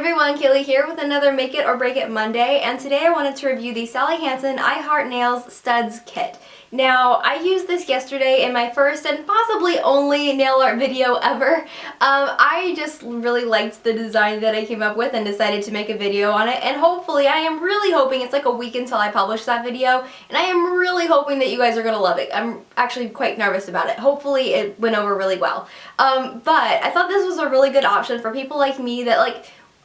everyone, Kaylee here with another Make It or Break It Monday, and today I wanted to review the Sally Hansen I Heart Nails Studs Kit. Now, I used this yesterday in my first and possibly only nail art video ever. I just really liked the design that I came up with and decided to make a video on it, and hopefully, I am really hoping, it's like a week until I publish that video, and I am really hoping that you guys are going to love it. I'm actually quite nervous about it. Hopefully it went over really well. But I thought this was a really good option for people like me that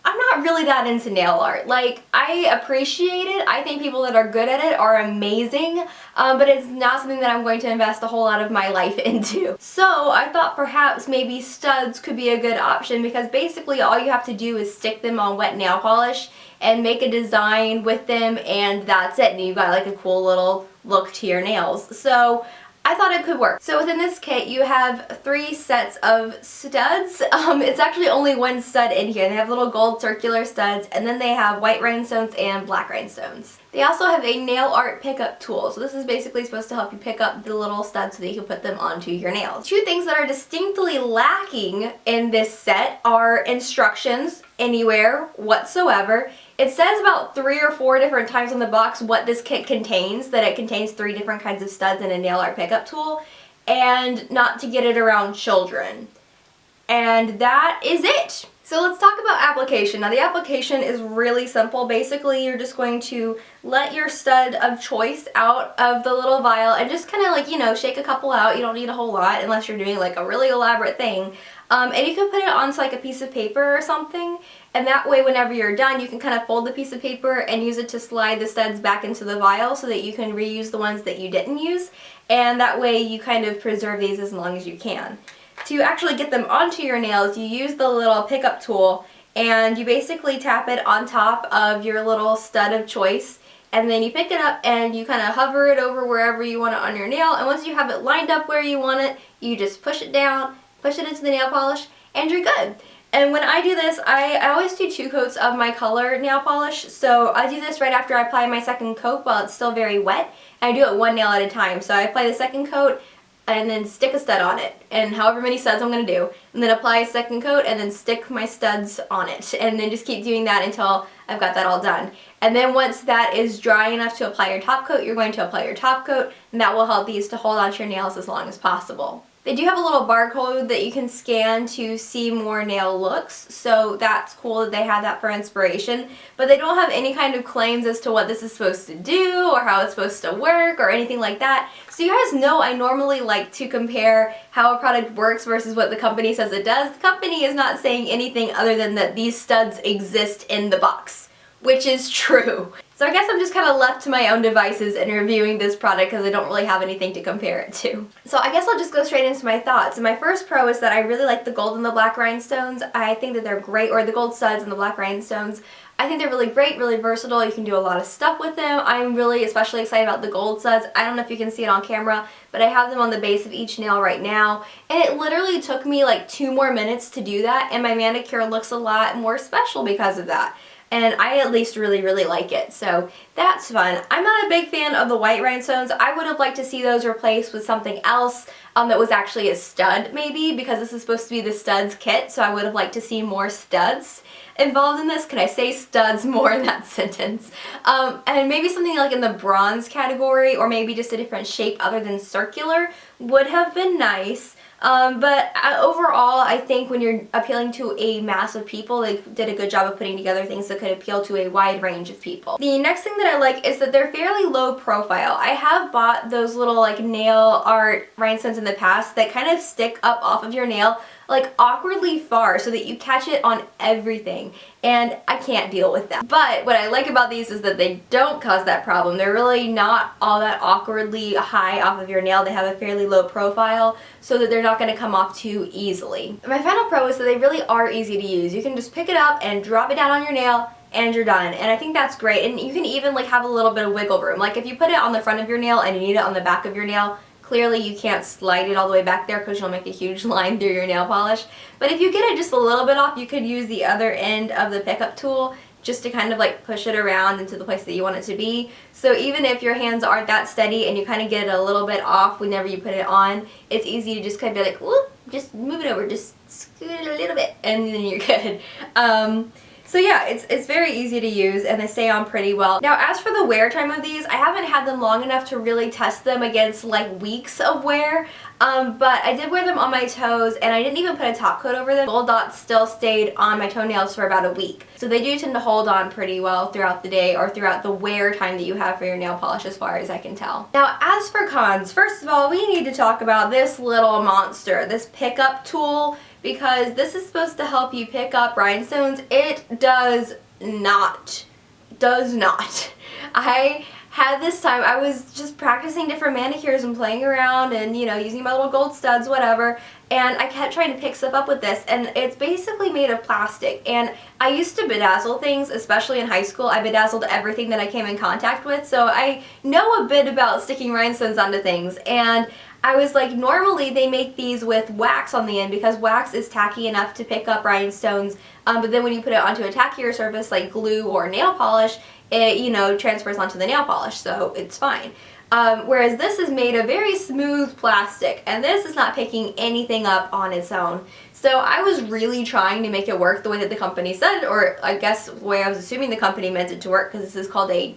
I'm not really that into nail art. I appreciate it. I think people that are good at it are amazing, but it's not something that I'm going to invest a whole lot of my life into. So I thought perhaps maybe studs could be a good option because basically all you have to do is stick them on wet nail polish and make a design with them, and that's it. And you've got like a cool little look to your nails. So I thought it could work. So within this kit you have 3 sets of studs. It's actually only one stud in here. They have little gold circular studs, and then they have white rhinestones and black rhinestones. They also have a nail art pickup tool. So this is basically supposed to help you pick up the little studs so that you can put them onto your nails. 2 things that are distinctly lacking in this set are instructions anywhere whatsoever. It says about 3 or 4 different times on the box what this kit contains, that it contains 3 different kinds of studs and a nail art pickup tool, and not to get it around children. And that is it! So let's talk about application. Now the application is really simple. Basically you're just going to let your stud of choice out of the little vial and just kind of shake a couple out. You don't need a whole lot unless you're doing like a really elaborate thing. And you can put it onto like a piece of paper or something, and that way whenever you're done you can kind of fold the piece of paper and use it to slide the studs back into the vial so that you can reuse the ones that you didn't use, and that way you kind of preserve these as long as you can. To actually get them onto your nails, you use the little pickup tool and you basically tap it on top of your little stud of choice, and then you pick it up and you kind of hover it over wherever you want it on your nail, and once you have it lined up where you want it, you just push it down, push it into the nail polish, and you're good. And when I do this, I always do 2 coats of my color nail polish, so I do this right after I apply my second coat while it's still very wet, and I do it 1 nail at a time. So I apply the second coat and then stick a stud on it, and however many studs I'm going to do, and then apply a second coat and then stick my studs on it, and then just keep doing that until I've got that all done. And then once that is dry enough to apply your top coat, you're going to apply your top coat, and that will help these to hold onto your nails as long as possible. They do have a little barcode that you can scan to see more nail looks, so that's cool that they have that for inspiration, but they don't have any kind of claims as to what this is supposed to do or how it's supposed to work or anything like that. So you guys know I normally like to compare how a product works versus what the company says it does. The company is not saying anything other than that these studs exist in the box, which is true. So I guess I'm just kind of left to my own devices in reviewing this product because I don't really have anything to compare it to. So I guess I'll just go straight into my thoughts. And my first pro is that I really like the gold and the black rhinestones. I think that they're great, or the gold studs and the black rhinestones. I think they're really great, really versatile. You can do a lot of stuff with them. I'm really especially excited about the gold studs. I don't know if you can see it on camera, but I have them on the base of each nail right now. And it literally took me like 2 more minutes to do that, and my manicure looks a lot more special because of that. And I at least really like it, so that's fun. I'm not a big fan of the white rhinestones. I would have liked to see those replaced with something else that was actually a stud maybe, because this is supposed to be the studs kit, so I would have liked to see more studs involved in this. Can I say studs more in that sentence? And maybe something like in the bronze category, or maybe just a different shape other than circular would have been nice. But overall, I think when you're appealing to a mass of people, they did a good job of putting together things that could appeal to a wide range of people. The next thing that I like is that they're fairly low profile. I have bought those little nail art rhinestones in the past that kind of stick up off of your nail awkwardly far so that you catch it on everything, and I can't deal with that. But what I like about these is that they don't cause that problem. They're really not all that awkwardly high off of your nail. They have a fairly low profile so that they're not going to come off too easily. And my final pro is that they really are easy to use. You can just pick it up and drop it down on your nail and you're done, and I think that's great. And you can even have a little bit of wiggle room. If you put it on the front of your nail and you need it on the back of your nail, clearly you can't slide it all the way back there because you'll make a huge line through your nail polish. But if you get it just a little bit off, you could use the other end of the pickup tool just to kind of push it around into the place that you want it to be. So even if your hands aren't that steady and you kind of get it a little bit off whenever you put it on, it's easy to just kind of be whoop, just move it over, just scoot it a little bit, and then you're good. So yeah, it's very easy to use and they stay on pretty well. Now as for the wear time of these, I haven't had them long enough to really test them against like weeks of wear, but I did wear them on my toes and I didn't even put a top coat over them. Gold dots still stayed on my toenails for about a week. So they do tend to hold on pretty well throughout the day or throughout the wear time that you have for your nail polish, as far as I can tell. Now as for cons, first of all, we need to talk about this little monster, this pickup tool, because this is supposed to help you pick up rhinestones. It does not. Does not. I had this time, I was just practicing different manicures and playing around and, you know, using my little gold studs, whatever, and I kept trying to pick stuff up with this, and it's basically made of plastic. And I used to bedazzle things, especially in high school. I bedazzled everything that I came in contact with, so I know a bit about sticking rhinestones onto things. And I was like, normally they make these with wax on the end because wax is tacky enough to pick up rhinestones, but then when you put it onto a tackier surface like glue or nail polish, it, you know, transfers onto the nail polish, so it's fine. Whereas this is made of very smooth plastic, and this is not picking anything up on its own. So I was really trying to make it work the way that the company said, or I guess the way I was assuming the company meant it to work, because this is called a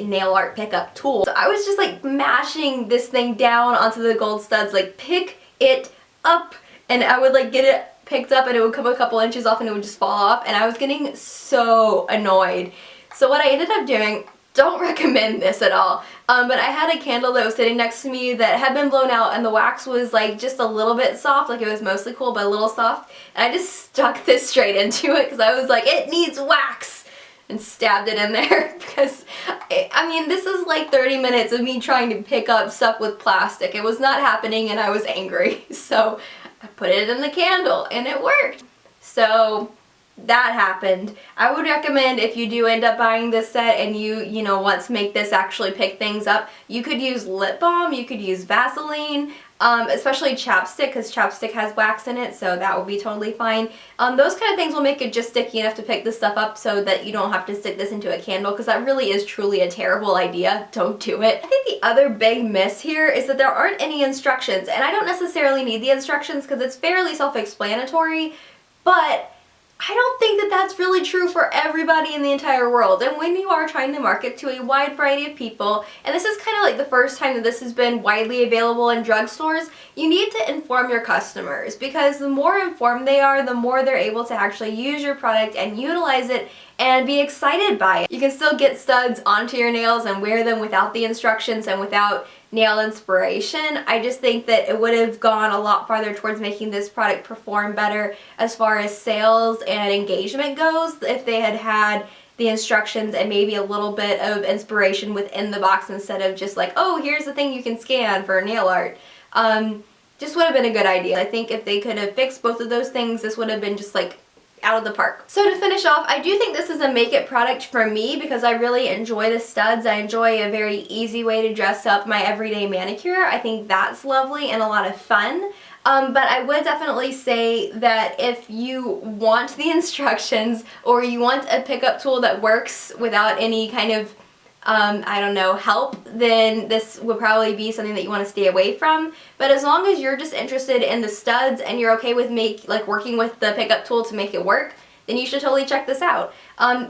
nail art pickup tool. So I was just like mashing this thing down onto the gold studs, like pick it up, and I would like get it picked up and it would come a couple inches off and it would just fall off, and I was getting so annoyed. So what I ended up doing, don't recommend this at all, but I had a candle that was sitting next to me that had been blown out and the wax was like just a little bit soft, like it was mostly cool but a little soft, and I just stuck this straight into it because I was like, it needs wax, and stabbed it in there because, I mean, this is like 30 minutes of me trying to pick up stuff with plastic. It was not happening and I was angry, so I put it in the candle and it worked. So that happened. I would recommend, if you do end up buying this set and you know, want to make this actually pick things up, you could use lip balm, you could use Vaseline, especially chapstick, because chapstick has wax in it, so that will be totally fine. Those kind of things will make it just sticky enough to pick this stuff up so that you don't have to stick this into a candle, because that really is truly a terrible idea. Don't do it. I think the other big miss here is that there aren't any instructions, and I don't necessarily need the instructions because it's fairly self-explanatory, but I don't think that that's really true for everybody in the entire world. And when you are trying to market to a wide variety of people, and this is kind of like the first time that this has been widely available in drugstores, you need to inform your customers, because the more informed they are, the more they're able to actually use your product and utilize it and be excited by it. You can still get studs onto your nails and wear them without the instructions and without nail inspiration. I just think that it would have gone a lot farther towards making this product perform better as far as sales and engagement goes if they had had the instructions and maybe a little bit of inspiration within the box instead of just like, oh, here's the thing you can scan for nail art. Just would have been a good idea. I think if they could have fixed both of those things, this would have been just like out of the park. So to finish off, I do think this is a make it product for me because I really enjoy the studs. I enjoy a very easy way to dress up my everyday manicure. I think that's lovely and a lot of fun. But I would definitely say that if you want the instructions or you want a pickup tool that works without any kind of I don't know, help, then this would probably be something that you want to stay away from. But as long as you're just interested in the studs and you're okay with working with the pickup tool to make it work, then you should totally check this out.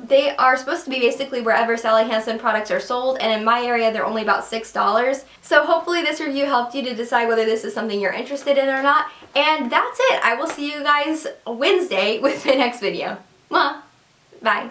They are supposed to be basically wherever Sally Hansen products are sold, and in my area they're only about $6. So hopefully this review helped you to decide whether this is something you're interested in or not. And that's it. I will see you guys Wednesday with my next video. Mwah! Bye.